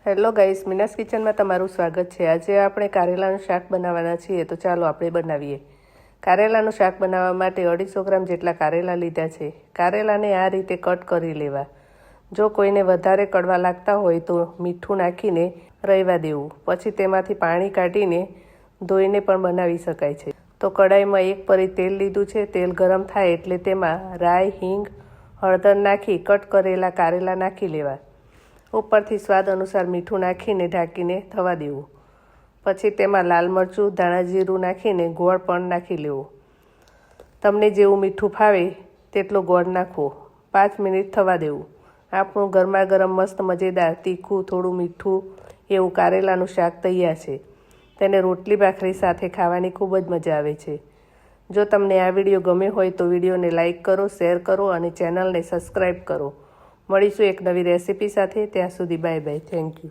Hello guys, Meena's કિચનમાં તમારું સ્વાગત છે। આજે આપણે કારેલાનું શાક બનાવવાના છીએ, તો ચાલો આપણે બનાવીએ। કારેલાનું શાક બનાવવા માટે 250 ગ્રામ જેટલા કારેલા લીધા છે। કારેલાને આ રીતે કટ કરી લેવા। જો કોઈને વધારે કડવા લાગતા હોય તો મીઠું નાખીને રહેવા દેવું, પછી તેમાંથી પાણી કાઢીને ધોઈને પણ બનાવી શકાય છે। તો કડાઈમાં 1 પરી તેલ લીધું છે। તેલ ગરમ થાય એટલે તેમાં રાઈ, હિંગ, હળદર નાખી કટ કરેલા કારેલા નાખી લેવા। ઉપરથી સ્વાદ અનુસાર મીઠું નાખીને ઢાંકીને થવા દેવું। પછી તેમાં લાલ મરચું, ધાણા જીરું નાખીને ગોળ પણ નાખી લેવો। તમને જેવું મીઠું ફાવે તેટલો ગોળ નાખવો। 5 મિનિટ થવા દેવું। આપણું ગરમા ગરમ મસ્ત મજેદાર તીખું, થોડું મીઠું એવું કારેલાનું શાક તૈયાર છે। તેને રોટલી ભાખરી સાથે ખાવાની ખૂબ જ મજા આવે છે। જો તમને આ વિડીયો ગમે હોય તો વિડીયોને લાઇક કરો, શેર કરો અને ચેનલને સબસ્ક્રાઈબ કરો। મળીશું એક નવી રેસીપી સાથે। ત્યાં સુધી બાય બાય, થેન્ક યુ।